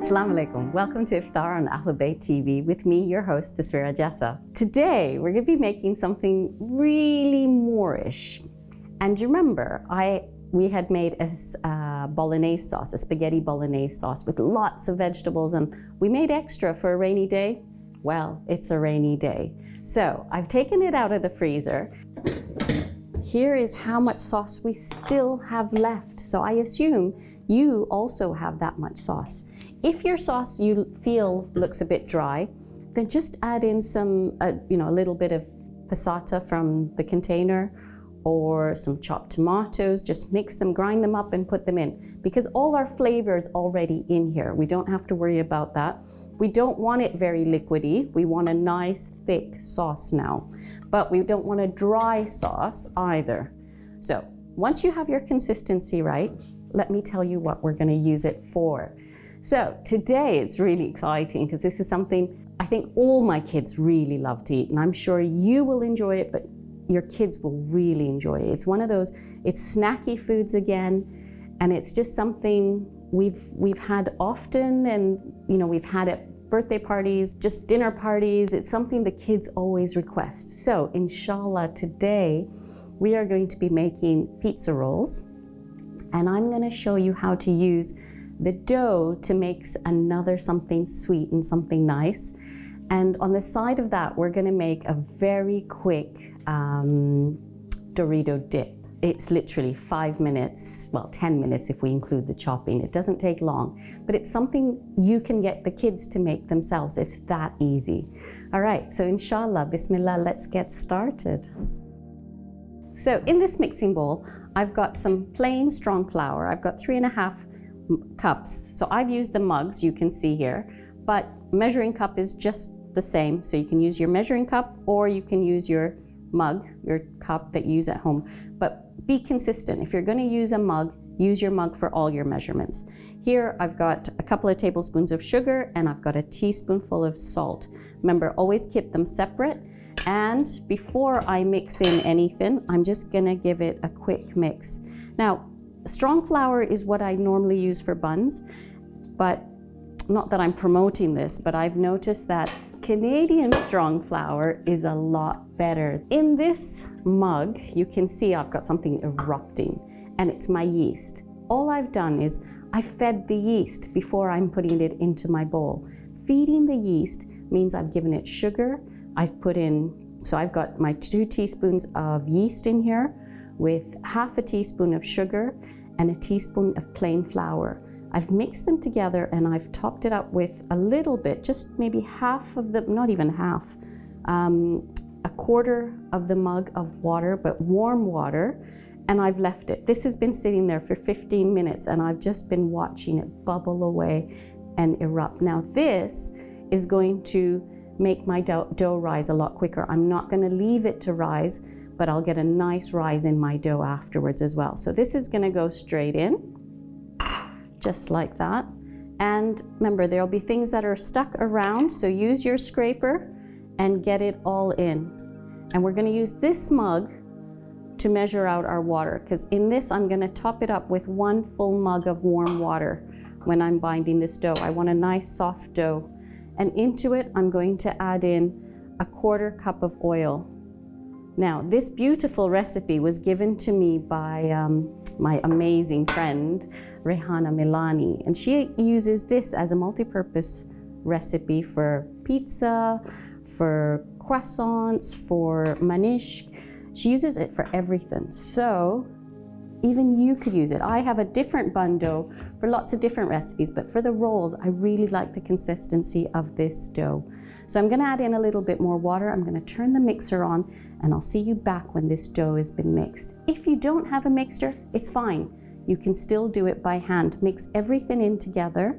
Assalamu alaikum. Welcome to Iftar on Ahlulbayt TV with me, your host, Tasvira Jessa. Today, we're going to be making something really Moorish. And you remember, we had made a bolognese sauce, a spaghetti bolognese sauce with lots of vegetables, and we made extra for a rainy day. Well, it's a rainy day. So I've taken it out of the freezer. Here is how much sauce we still have left. So I assume you also have that much sauce. If your sauce you feel looks a bit dry, then just add in some, a little bit of passata from the container or some chopped tomatoes. Just mix them, grind them up and put them in, because all our flavor is already in here. We don't have to worry about that. We don't want it very liquidy. We want a nice thick sauce now, but we don't want a dry sauce either. So once you have your consistency right, let me tell you what we're going to use it for. So today it's really exciting because this is something I think all my kids really love to eat, and I'm sure you will enjoy it, but your kids will really enjoy it. It's one of those, it's snacky foods again, and it's just something we've had often, and we've had at birthday parties, just dinner parties. It's something the kids always request. So inshallah today we are going to be making pizza rolls, and I'm going to show you how to use the dough to make another something sweet and something nice. And on the side of that, we're gonna make a very quick Dorito dip. It's literally 5 minutes, well, 10 minutes if we include the chopping. It doesn't take long, but it's something you can get the kids to make themselves. It's that easy. All right, so inshallah, bismillah, let's get started. So in this mixing bowl, I've got some plain strong flour. I've got 3.5 cups. So I've used the mugs you can see here, but measuring cup is just the same. So you can use your measuring cup or you can use your mug, your cup that you use at home. But be consistent. If you're going to use a mug, use your mug for all your measurements. Here I've got a couple of tablespoons of sugar and I've got a teaspoonful of salt. Remember, always keep them separate. And before I mix in anything, I'm just going to give it a quick mix. Now, strong flour is what I normally use for buns, but not that I'm promoting this, but I've noticed that Canadian strong flour is a lot better. In this mug, you can see I've got something erupting, and it's my yeast. All I've done is I fed the yeast before I'm putting it into my bowl. Feeding the yeast means I've given it sugar. I've put in, so I've got my 2 teaspoons of yeast in here with half a teaspoon of sugar and a teaspoon of plain flour. I've mixed them together and I've topped it up with a little bit, just maybe half of the, not even half, a quarter of the mug of water, but warm water, and I've left it. This has been sitting there for 15 minutes and I've just been watching it bubble away and erupt. Now this is going to make my dough rise a lot quicker. I'm not going to leave it to rise, but I'll get a nice rise in my dough afterwards as well. So this is going to go straight in, just like that. And remember, there'll be things that are stuck around, so use your scraper and get it all in. And we're going to use this mug to measure out our water, because in this I'm going to top it up with 1 full mug of warm water when I'm binding this dough. I want a nice soft dough, and into it I'm going to add in a 1/4 cup of oil. Now, this beautiful recipe was given to me by my amazing friend, Rehana Milani, and she uses this as a multi-purpose recipe for pizza, for croissants, for manish. She uses it for everything. So even you could use it. I have a different bun dough for lots of different recipes, but for the rolls, I really like the consistency of this dough. So I'm gonna add in a little bit more water. I'm gonna turn the mixer on, and I'll see you back when this dough has been mixed. If you don't have a mixer, it's fine. You can still do it by hand. Mix everything in together,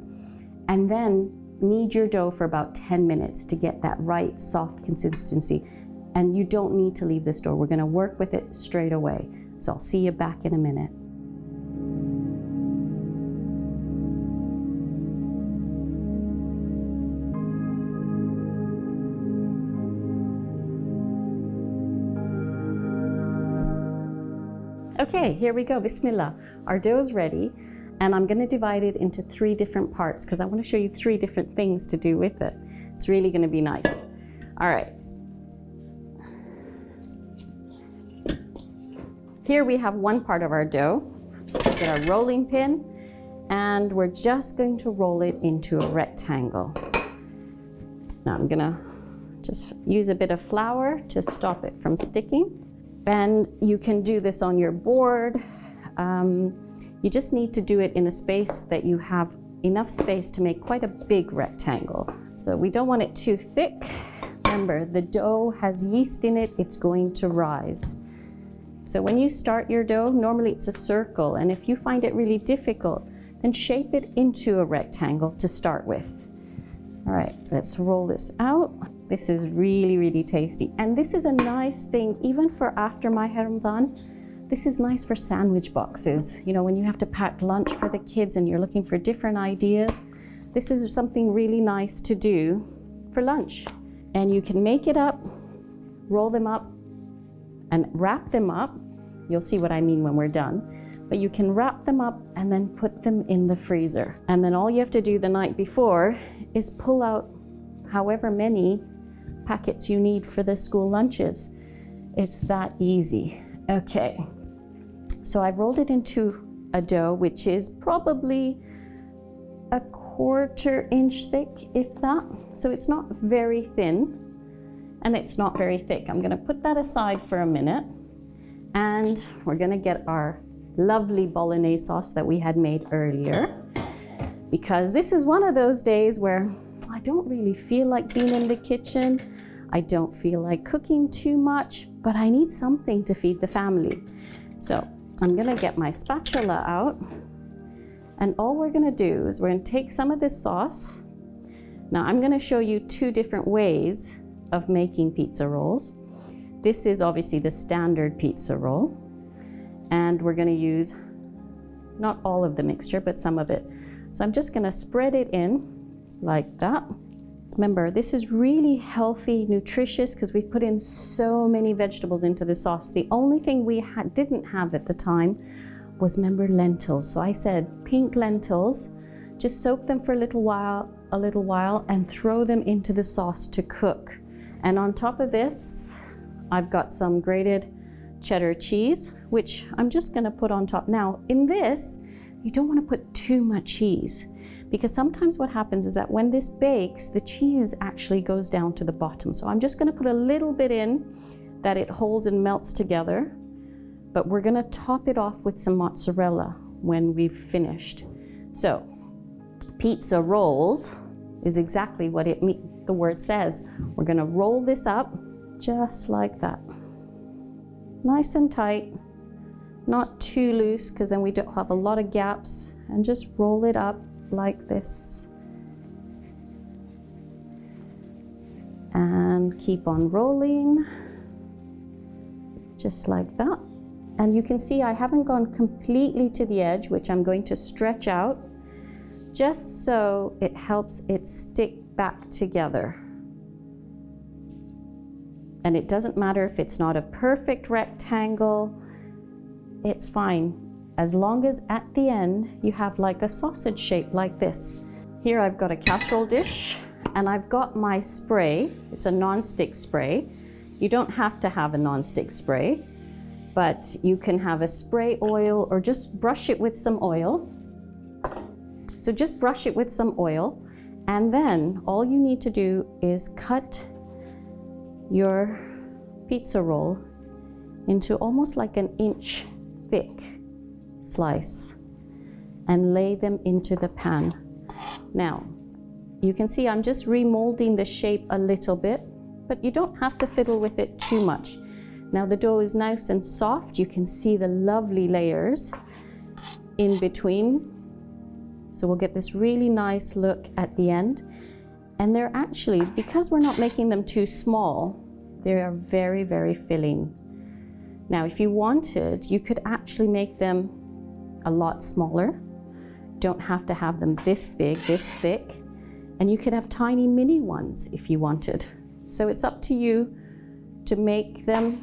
and then knead your dough for about 10 minutes to get that right soft consistency. And you don't need to leave this dough. We're gonna work with it straight away. So I'll see you back in a minute. Okay, here we go, bismillah. Our dough's ready. And I'm gonna divide it into 3 different parts because I wanna show you 3 different things to do with it. It's really gonna be nice. All right. Here we have one part of our dough. Get our rolling pin, and we're just going to roll it into a rectangle. Now I'm gonna just use a bit of flour to stop it from sticking. And you can do this on your board. You just need to do it in a space that you have enough space to make quite a big rectangle. So we don't want it too thick. Remember, the dough has yeast in it, it's going to rise. So when you start your dough, normally it's a circle, and if you find it really difficult, then shape it into a rectangle to start with. All right, let's roll this out. This is really, really tasty. And this is a nice thing, even for after my Ramadan. This is nice for sandwich boxes. You know, when you have to pack lunch for the kids and you're looking for different ideas, this is something really nice to do for lunch. And you can make it up, roll them up, and wrap them up. You'll see what I mean when we're done. But you can wrap them up and then put them in the freezer. And then all you have to do the night before is pull out however many packets you need for the school lunches. It's that easy. Okay, so I've rolled it into a dough which is probably a 1/4 inch thick, if that. So it's not very thin and it's not very thick. I'm gonna put that aside for a minute, and we're gonna get our lovely bolognese sauce that we had made earlier, because this is one of those days where I don't really feel like being in the kitchen. I don't feel like cooking too much, but I need something to feed the family. So I'm gonna get my spatula out, and all we're gonna do is we're gonna take some of this sauce. Now I'm gonna show you 2 different ways of making pizza rolls. This is obviously the standard pizza roll, and we're gonna use not all of the mixture, but some of it. So I'm just gonna spread it in like that. Remember, this is really healthy, nutritious, because we put in so many vegetables into the sauce. The only thing we didn't have at the time was, remember, lentils. So I said pink lentils, just soak them for a little while, and throw them into the sauce to cook. And on top of this, I've got some grated cheddar cheese, which I'm just gonna put on top. Now, in this, you don't wanna put too much cheese, because sometimes what happens is that when this bakes, the cheese actually goes down to the bottom. So I'm just gonna put a little bit in that it holds and melts together, but we're gonna top it off with some mozzarella when we've finished. So pizza rolls is exactly what the word says. We're gonna roll this up just like that. Nice and tight, not too loose, because then we don't have a lot of gaps, and just roll it up like this. And keep on rolling, just like that. And you can see I haven't gone completely to the edge, which I'm going to stretch out, just so it helps it stick back together. And it doesn't matter if it's not a perfect rectangle, it's fine. As long as at the end you have like a sausage shape like this. Here I've got a casserole dish, and I've got my spray. It's a non-stick spray. You don't have to have a non-stick spray, but you can have a spray oil or just brush it with some oil. So just brush it with some oil, and then all you need to do is cut your pizza roll into almost like an inch thick slice and lay them into the pan. Now, you can see I'm just remolding the shape a little bit, but you don't have to fiddle with it too much. Now the dough is nice and soft. You can see the lovely layers in between. So we'll get this really nice look at the end. And they're actually, because we're not making them too small, they are very, very filling. Now, if you wanted, you could actually make them a lot smaller. Don't have to have them this big, this thick. And you could have tiny mini ones if you wanted. So it's up to you to make them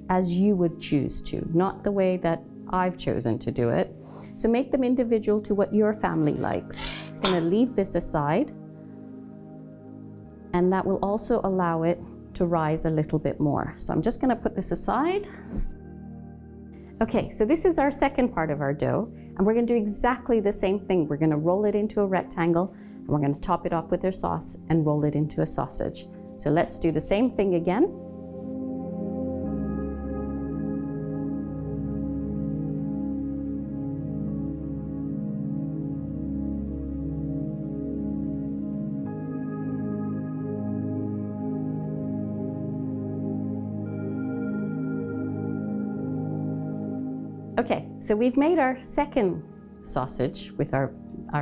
as you would choose to, not the way that I've chosen to do it. So make them individual to what your family likes. I'm gonna leave this aside, and that will also allow it to rise a little bit more. So I'm just gonna put this aside. Okay, so this is our second part of our dough, and we're gonna do exactly the same thing. We're gonna roll it into a rectangle, and we're gonna top it off with our sauce and roll it into a sausage. So let's do the same thing again. Okay, so we've made our second sausage with our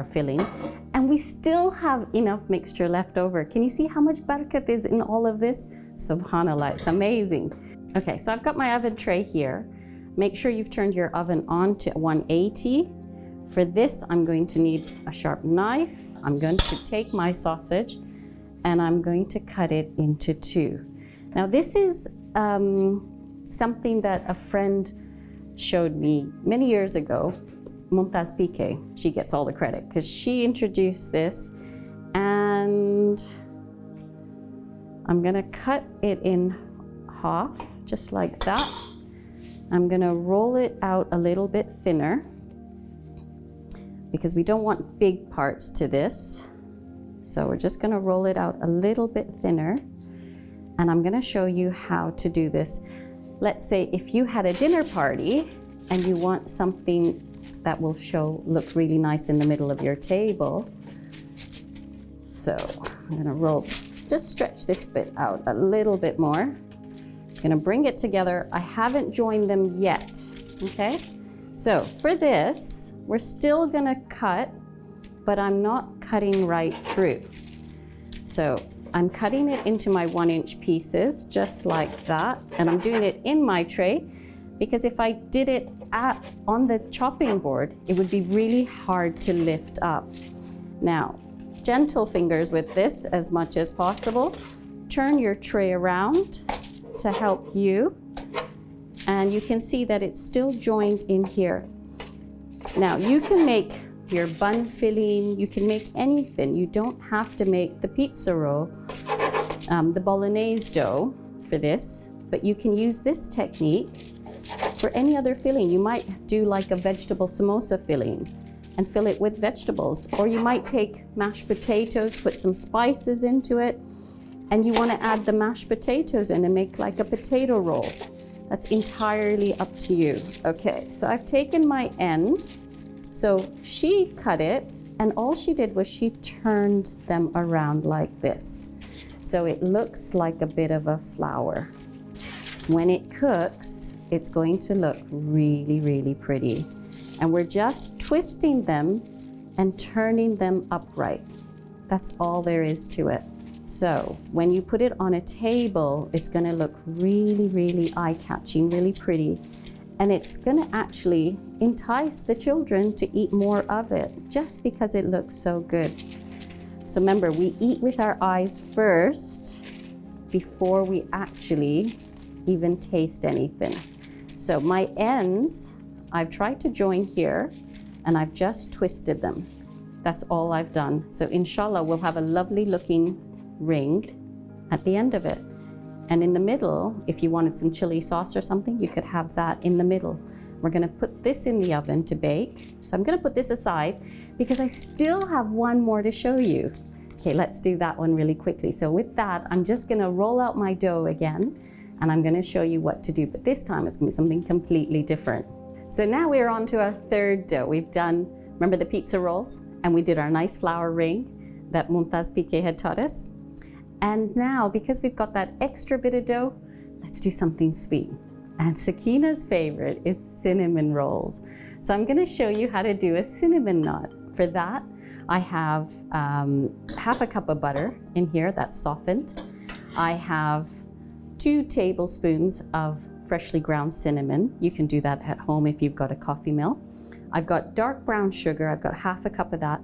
filling, and we still have enough mixture left over. Can you see how much barakat is in all of this? Subhanallah, it's amazing. Okay, so I've got my oven tray here. Make sure you've turned your oven on to 180. For this, I'm going to need a sharp knife. I'm going to take my sausage and I'm going to cut it into two. Now this is something that a friend showed me many years ago. Mumtaz PK, she gets all the credit because she introduced this, and I'm gonna cut it in half just like that. I'm gonna roll it out a little bit thinner because we don't want big parts to this. So we're just gonna roll it out a little bit thinner, and I'm gonna show you how to do this. Let's say if you had a dinner party and you want something that will look really nice in the middle of your table. So I'm gonna just stretch this bit out a little bit more. I'm gonna bring it together. I haven't joined them yet, okay? So for this, we're still gonna cut, but I'm not cutting right through. So I'm cutting it into my 1-inch pieces, just like that. And I'm doing it in my tray, because if I did it on the chopping board, it would be really hard to lift up. Now, gentle fingers with this as much as possible. Turn your tray around to help you. And you can see that it's still joined in here. Now, you can make your bun filling, you can make anything. You don't have to make the pizza roll, the bolognese dough for this, but you can use this technique for any other filling. You might do like a vegetable samosa filling and fill it with vegetables, or you might take mashed potatoes, put some spices into it, and you want to add the mashed potatoes in and make like a potato roll. That's entirely up to you. Okay, so I've taken my end. So she cut it, and all she did was she turned them around like this. So it looks like a bit of a flower. When it cooks, it's going to look really, really pretty. And we're just twisting them and turning them upright. That's all there is to it. So when you put it on a table, it's gonna look really, really eye-catching, really pretty. And it's gonna actually entice the children to eat more of it just because it looks so good. So remember, we eat with our eyes first before we actually even taste anything. So my ends, I've tried to join here and I've just twisted them. That's all I've done. So inshallah, we'll have a lovely looking ring at the end of it. And in the middle, if you wanted some chili sauce or something, you could have that in the middle. We're gonna put this in the oven to bake. So I'm gonna put this aside because I still have one more to show you. Okay, let's do that one really quickly. So with that, I'm just gonna roll out my dough again, and I'm gonna show you what to do, but this time it's gonna be something completely different. So now we're on to our third dough. We've done, remember the pizza rolls? And we did our nice flour ring that Mumtaz PK had taught us. And now, because we've got that extra bit of dough, let's do something sweet. And Sakina's favorite is cinnamon rolls. So I'm gonna show you how to do a cinnamon knot. For that, I have half a cup of butter in here that's softened. I have 2 tablespoons of freshly ground cinnamon. You can do that at home if you've got a coffee mill. I've got dark brown sugar, I've got half a cup of that.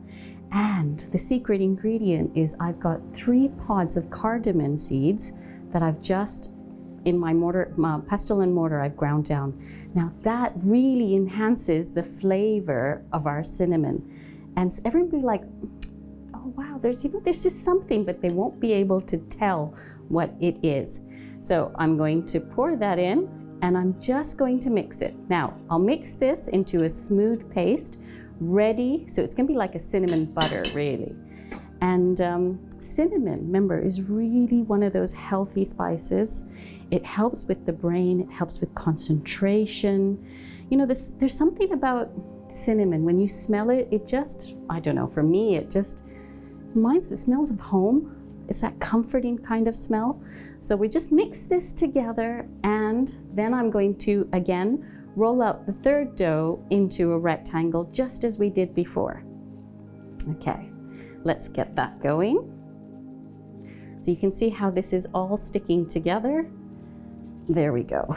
And the secret ingredient is I've got 3 pods of cardamom seeds that I've just in my mortar, pestle and mortar I've ground down. Now that really enhances the flavor of our cinnamon. And everybody like, oh wow, there's just something, but they won't be able to tell what it is. So I'm going to pour that in, and I'm just going to mix it. Now I'll mix this into a smooth paste, ready, so it's gonna be like a cinnamon butter really. And cinnamon, remember, is really one of those healthy spices. It helps with the brain, it helps with concentration. You know, there's something about cinnamon, when you smell it, it just, I don't know, for me, it just reminds me, it smells of home. It's that comforting kind of smell. So we just mix this together, and then I'm going to, again, roll out the third dough into a rectangle, just as we did before. Okay, let's get that going. So you can see how this is all sticking together. There we go.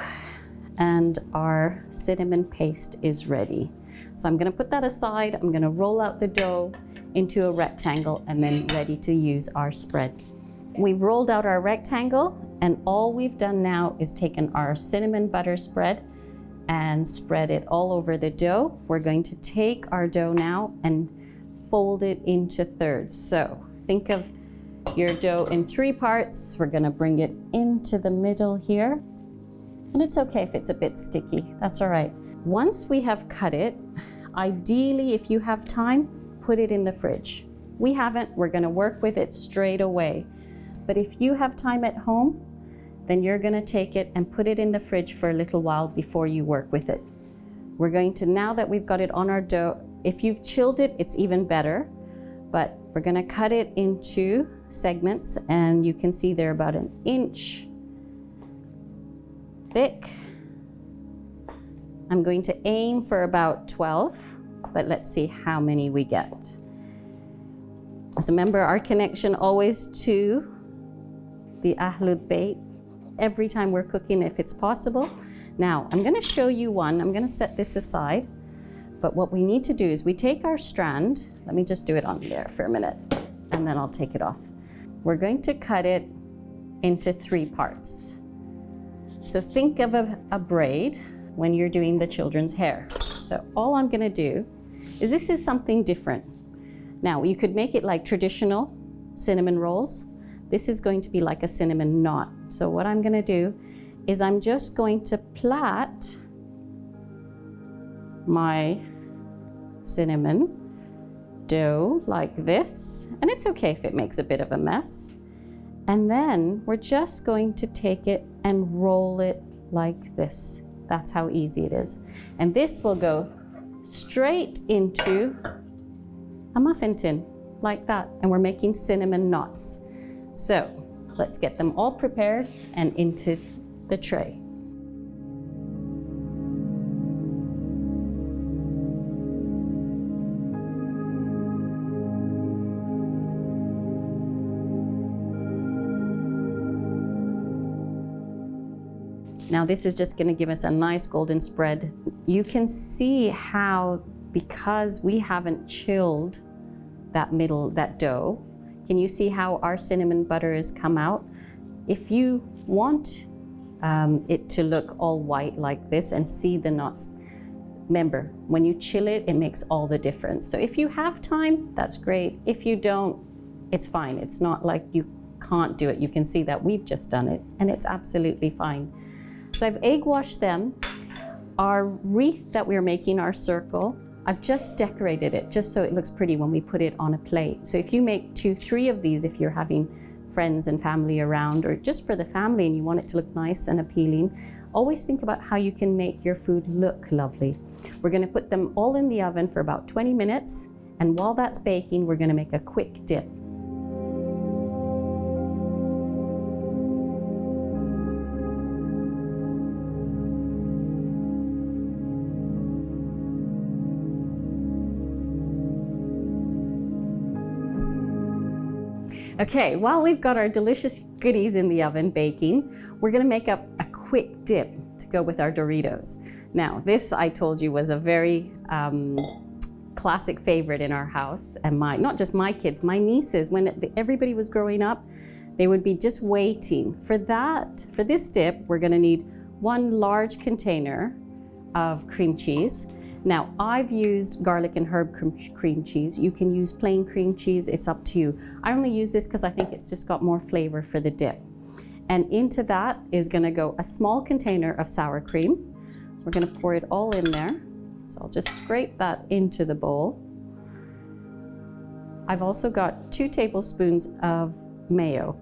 And our cinnamon paste is ready. So I'm gonna put that aside. I'm gonna roll out the dough into a rectangle and then ready to use our spread. We've rolled out our rectangle, and all we've done now is taken our cinnamon butter spread and spread it all over the dough. We're going to take our dough now and fold it into thirds. So think of your dough in 3 parts. We're gonna bring it into the middle here. And it's okay if it's a bit sticky, that's all right. Once we have cut it, ideally, if you have time, put it in the fridge. We haven't, we're gonna work with it straight away. But if you have time at home, then you're gonna take it and put it in the fridge for a little while before you work with it. We're going to, now that we've got it on our dough, if you've chilled it, it's even better, but we're gonna cut it into segments, and you can see they're about 1 inch thick. I'm going to aim for about 12, but let's see how many we get. So remember, our connection always to the Ahlulbayt every time we're cooking, if it's possible. Now, I'm gonna show you one. I'm gonna set this aside, but what we need to do is we take our strand, let me just do it on there for a minute, and then I'll take it off. We're going to cut it into 3 parts. So think of a braid when you're doing the children's hair. So all I'm gonna do is, this is something different. Now, you could make it like traditional cinnamon rolls. This is going to be like a cinnamon knot. So what I'm gonna do is I'm just going to plait my cinnamon dough like this. And it's okay if it makes a bit of a mess. And then we're just going to take it and roll it like this. That's how easy it is. And this will go straight into a muffin tin, like that. And we're making cinnamon knots. So let's get them all prepared and into the tray. Now this is just gonna give us a nice golden spread. You can see how, because we haven't chilled that dough, can you see how our cinnamon butter has come out? If you want it to look all white like this and see the knots, remember, when you chill it, it makes all the difference. So if you have time, that's great. If you don't, it's fine. It's not like you can't do it. You can see that we've just done it, and it's absolutely fine. So I've egg washed them. Our wreath that we're making, our circle, I've just decorated it just so it looks pretty when we put it on a plate. So if you make 2, 3 of these, if you're having friends and family around, or just for the family and you want it to look nice and appealing, always think about how you can make your food look lovely. We're gonna put them all in the oven for about 20 minutes. And while that's baking, we're gonna make a quick dip. Okay, while we've got our delicious goodies in the oven baking, we're gonna make up a quick dip to go with our Doritos. Now, this, I told you, was a very classic favorite in our house, and not just my kids, my nieces, when everybody was growing up, They would be just waiting. For this dip, we're gonna need 1 large container of cream cheese. Now, I've used garlic and herb cream cheese. You can use plain cream cheese, it's up to you. I only use this because I think it's just got more flavor for the dip. And into that is gonna go a small container of sour cream. So we're gonna pour it all in there. So I'll just scrape that into the bowl. I've also got 2 tablespoons of mayo.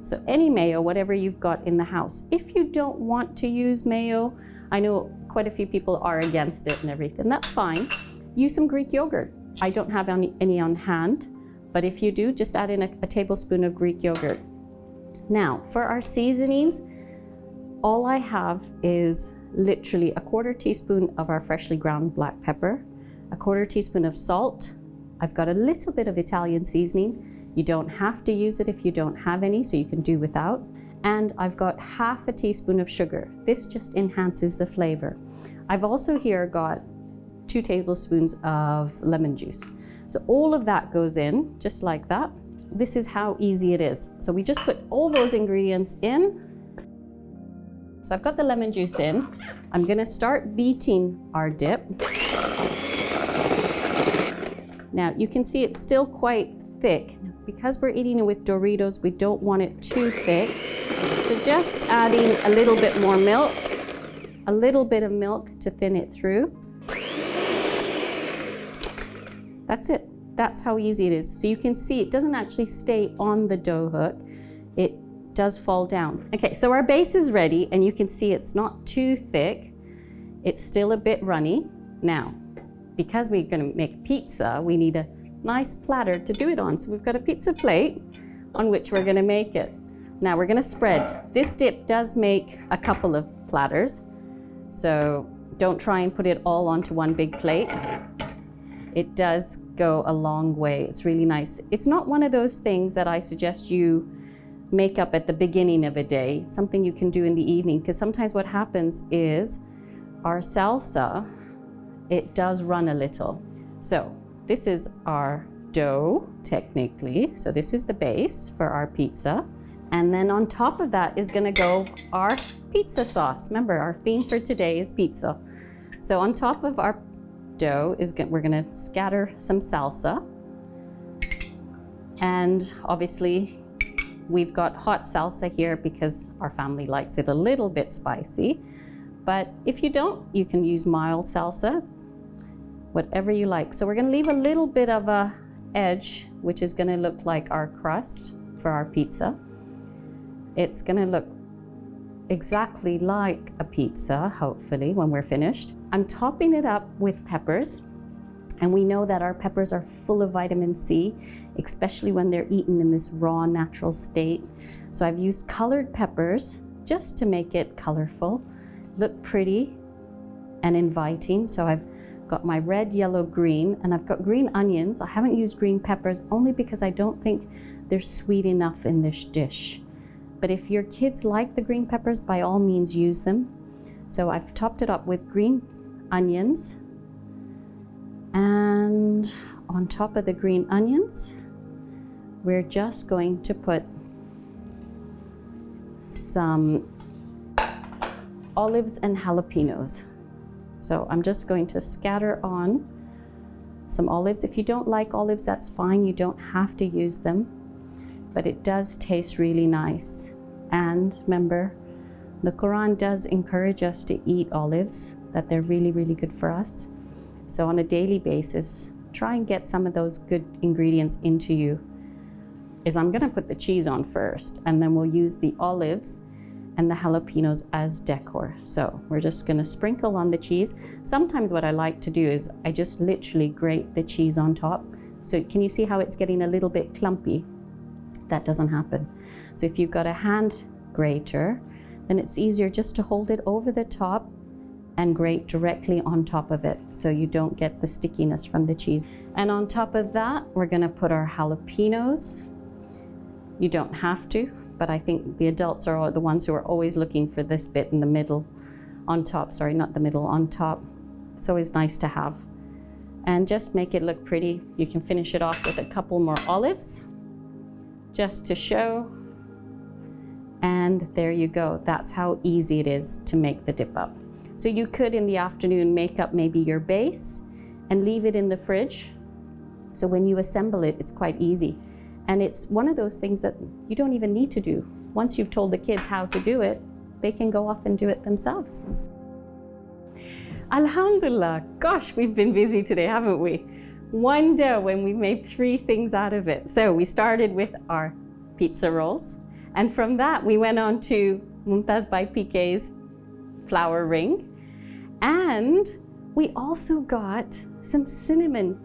So any mayo, whatever you've got in the house. If you don't want to use mayo, I know quite a few people are against it and everything, that's fine. Use some Greek yogurt. I don't have any on hand, but if you do, just add in a tablespoon of Greek yogurt. Now, for our seasonings, all I have is literally a 1/4 teaspoon of our freshly ground black pepper, a 1/4 teaspoon of salt. I've got a little bit of Italian seasoning. You don't have to use it if you don't have any, so you can do without. And I've got 1/2 teaspoon of sugar. This just enhances the flavor. I've also here got 2 tablespoons of lemon juice. So all of that goes in, just like that. This is how easy it is. So we just put all those ingredients in. So I've got the lemon juice in. I'm gonna start beating our dip. Now you can see it's still quite thick. Because we're eating it with Doritos, we don't want it too thick. So just adding a little bit more milk, a little bit of milk to thin it through. That's it. That's how easy it is. So you can see it doesn't actually stay on the dough hook. It does fall down. Okay, so our base is ready and you can see it's not too thick. It's still a bit runny. Now, because we're gonna make pizza, we need a nice platter to do it on. So we've got a pizza plate on which we're gonna make it. Now we're gonna spread. This dip does make a couple of platters, so don't try and put it all onto one big plate. It does go a long way. It's really nice. It's not one of those things that I suggest you make up at the beginning of a day. It's something you can do in the evening, because sometimes what happens is our salsa, it does run a little. So this is our dough, technically. So this is the base for our pizza. And then on top of that is gonna go our pizza sauce. Remember, our theme for today is pizza. So on top of our dough we're gonna scatter some salsa. And obviously, we've got hot salsa here because our family likes it a little bit spicy. But if you don't, you can use mild salsa, whatever you like. So we're gonna leave a little bit of a edge, which is gonna look like our crust for our pizza. It's gonna look exactly like a pizza, hopefully, when we're finished. I'm topping it up with peppers. And we know that our peppers are full of vitamin C, especially when they're eaten in this raw, natural state. So I've used colored peppers just to make it colorful, look pretty and inviting. So I've got my red, yellow, green, and I've got green onions. I haven't used green peppers only because I don't think they're sweet enough in this dish. But if your kids like the green peppers, by all means use them. So I've topped it up with green onions. And on top of the green onions, we're just going to put some olives and jalapenos. So I'm just going to scatter on some olives. If you don't like olives, that's fine. You don't have to use them, but it does taste really nice. And remember, the Quran does encourage us to eat olives, that they're really, really good for us. So on a daily basis, try and get some of those good ingredients into you. I'm gonna put the cheese on first, and then we'll use the olives and the jalapenos as decor. So we're just gonna sprinkle on the cheese. Sometimes what I like to do is I just literally grate the cheese on top. So can you see how it's getting a little bit clumpy? That doesn't happen. So if you've got a hand grater, then it's easier just to hold it over the top and grate directly on top of it, so you don't get the stickiness from the cheese. And on top of that, we're gonna put our jalapenos. You don't have to, but I think the adults are the ones who are always looking for this bit in the middle, on top, sorry, not the middle, on top. It's always nice to have. And just make it look pretty. You can finish it off with a couple more olives, just to show And there you go. That's how easy it is to make the dip up. So you could in the afternoon make up maybe your base and leave it in the fridge. So when you assemble it, it's quite easy. And it's one of those things that you don't even need to do. Once you've told the kids how to do it, they can go off and do it themselves. Alhamdulillah, gosh, we've been busy today, haven't we? One dough when we made 3 things out of it. So we started with our pizza rolls. And from that, we went on to Mumtaz by PK's flour ring. And we also got some cinnamon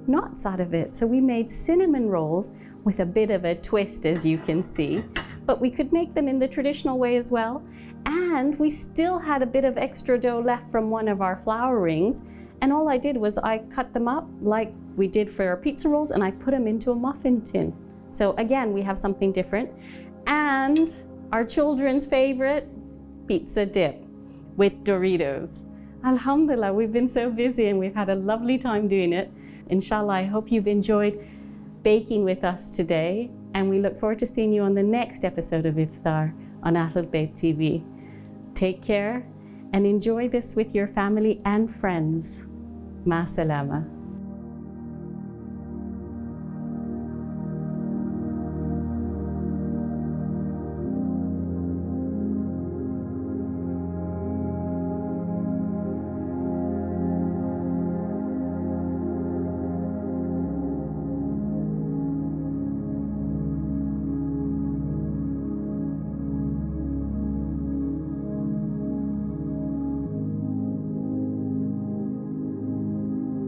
knots out of it. So we made cinnamon rolls with a bit of a twist, as you can see, but we could make them in the traditional way as well. And we still had a bit of extra dough left from one of our flour rings. And all I did was I cut them up like we did for our pizza rolls, and I put them into a muffin tin. So again, we have something different. And our children's favorite, pizza dip with Doritos. Alhamdulillah, we've been so busy and we've had a lovely time doing it. Inshallah, I hope you've enjoyed baking with us today, and we look forward to seeing you on the next episode of Iftar on Ahlulbayt TV. Take care and enjoy this with your family and friends. Ma salama.